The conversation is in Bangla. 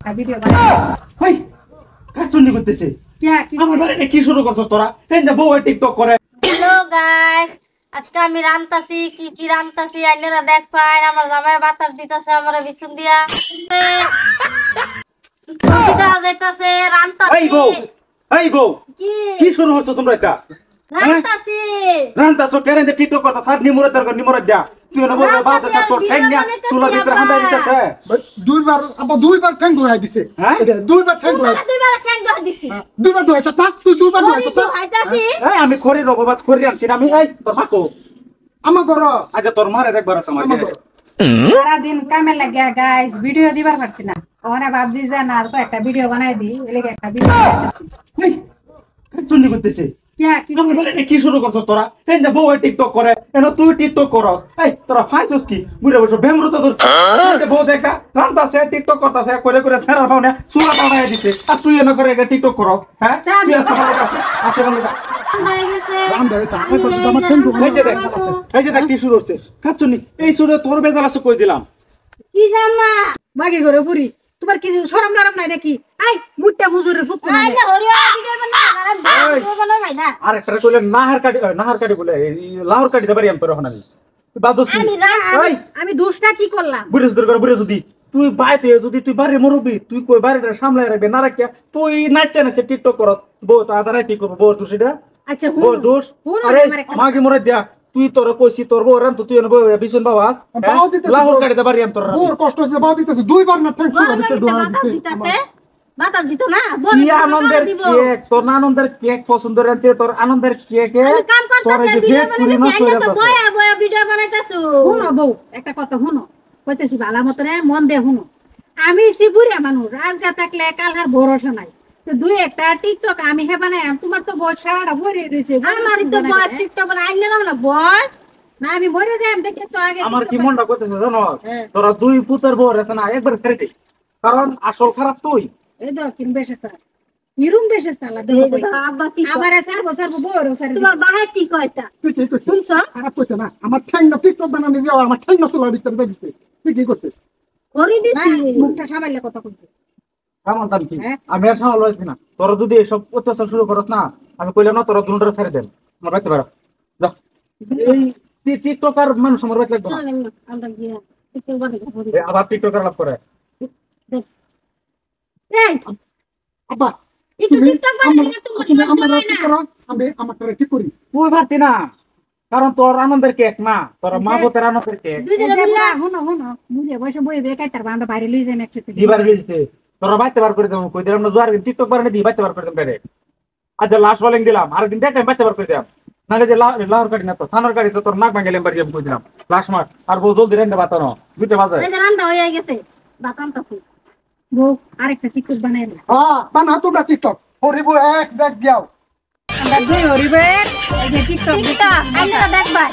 একটা ভিডিও বানাইছি। হই কাচুন্নি করতেছে আমার বাড়ি কি শুরু করছস তোরা তেনটা বউ টিকটক করে। হ্যালো গাইস, আজকে আমি রান্তাছি কি কি রান্তাছি আইনারা দেখ পাই। আমার জামাই বাতাস দিতেছে আমার বিছুন দিয়া যাইতাছে রান্তাছি। এই বউ কি শুরু হচ্ছে তোমরা এটা রান্তাছি রান্তাছো কেন যে টিকটক করতা সাত নিমুরে দরকার নিমুরে দিয়া তুই না বলবে বাতাস তোর ঠ্যাঙ্গা চুলা ভিতরে হাঁদাই দিতেছে দুইবার ঠ্যাং ধোয়া দিছে দুইবার ঠ্যাং ধোয়া দিছে দুইবার ধোয়াইছ তা তুই দুইবার ধোয়াইছ তা এই আমি খড়ি রবাত খড়ি আনছি না আমি এই তোর মাকো আমার ঘর আচ্ছা তোর মারে একবার আছে আমার সারাদিন কামে লাগিয়া গাইস ভিডিও দিবার পারছি না। ওখানে ভাবছি যে না আর তো একটা ভিডিও বানাই দিই, এলাকা একটা ভিডিও বানাইতেছি। এই কাচুন্নি করতেছে আমার বাড়ি কি শুরু করছস তোরা তেনটা বউ টিকটক করে এনো তুই টিকটক করস। এই তোরা ফাইছস কি বুড়ে বসে বেমরুত ধরছ বউ দেখা রান্তাছে টিকটক করতাছে করে করে সারা পাওনে চুলা পাওয়া দিছে আর তুই এনো করে টিকটক করস। হ্যাঁ তুই আছে ভালো আছে ভালো এই যে দেখ কি শুরু হচ্ছে কাচুন্নি এই শুরু তোর বেজাল আছে কই দিলাম কি জামা বাকি করে পুরি তোমার কিছু শরম নরম নাই নাকি? আই মুটটা মুজুরের ফুক আইনা হরিয়া ভিডিও বানাই না আর একটা কইলে নাহার কাটি বলে লাহোর কাটি দেবারি আমি তোর এখন আমি বাদস আমি দোষটা কি করলাম? বুড়ে সুদর করে বুড়ে যদি তুই বাইতে যদি তুই বাড়ি মরবি তুই কই বাড়িটা সামলাই রাখবে না রাখিয়া তুই নাচছে নাচছে টিকটক করত বউ তাড়াতাড়ি কি করবো বউ দোষ এটা আচ্ছা বউ দোষ আরে মাগি মরে দিয়া তুই তোর কইছি তোর বউ রান তুই এনে বউ বিছন বাবাস লাহোর কাটি দেবারি আমি তোর ওর কষ্ট হচ্ছে বাদ দিতেছে দুইবার না ঠ্যাং চুলা ভিতরে ধোয়া দিছে বাতাস দিত না কি আনন্দের কেক তোর আনন্দের কেক পছন্দ হচ্ছে তোর আনন্দের কেকে তোর এই যে ভেট পুরি নষ্ট হয়ে যাচ্ছে বয়া বয়া ভিডিও বানাইতাছো। শুনো বউ একটা কথা শুনো কইতেছি ভালো মতনে মন দিয়ে শুনো। আমি শিবুরিয়া মানুষ আজকে থাকলে কালকার ভরসা নাই। তো দুই একটা টিকটক আমি হে বানাই তোমার তো বয়স সারাটা ভরে রয়েছে। আমার তো বয় টিকটক বানাই আইনা না বয় না আমি মরে যাই দেখে তো আগে আমার কি মনটা কইতেছে জানো তোরা দুই পুতের বউ রেছ না একবার ছেড়ে দে কারণ আসল খারাপ তুই এই দাও কিন বেশস্তা নিরুম বেশস্তা লা দেব আব্বা কি আবার 4 বছর বড় স্যার তোমার বাহে কি কয়টা তুই কি করছিস শুনছো খারাপ করছে না আমার ঠ্যাং না টিকটক বানানো দিয়ে আমার ঠ্যাং না চুলা ভিতরে দিছে তুই কি করছিস হরি দিছি মুখটা সাবাইলে কথা কইতে কেমন তার কি আমি আর সামল হইছি না তোরা যদি এসব অত্যাচার শুরু করস না আমি কইলাম না তোরা দুটোরে ছেড়ে দেন আমার বাইতে পারো যা এই টিকটকার মানুষ আমার বাইতে লাগবে না আমরা গিয়া টিকটক বানাই আবার টিকটকার লাভ করে এই আব্বা একটু টিকটক বানাই না তুমি আমার সহ্য কি হয় না করো আমি আমার কি করি তুই পারতি না কারণ তোর আনন্দের কেক না তোর মা বোতের আনন্দের কেক দুই দিন মিলা শুনো শুনো মুড়ে বসে বই বেকাই তার বান্দা বাইরে লই যাই একসাথে দিবার লিখতে তোরা বাইতে বার করে দেবো কই দিলাম না জোয়ার টিকটক বানাই দি বাইতে বার করে দেব ডাইরেক্ট আজ লাস্ট ওয়ার্নিং দিলাম আর দিন দেখেন বাইতে বার করে দিলাম নালে যে লাহোর কাটি না তো থানার কাটি তো তোর নাক ভাঙাইলাম বাড়ি আমি কই দিলাম লাস্ট মাস আর বউ জলদি রেন্দে বাতানো দুইটা বাজে এই রান্না হয়ে গেছে বাতাম তো বউ আরেকটা টিকটক বানাই না হ্যাঁ বানাও তোমরা টিকটক হরিবু এক দেখ যাও আমরা দুই হরিবে এই যে টিকটক টিকটক আইনা দেখবা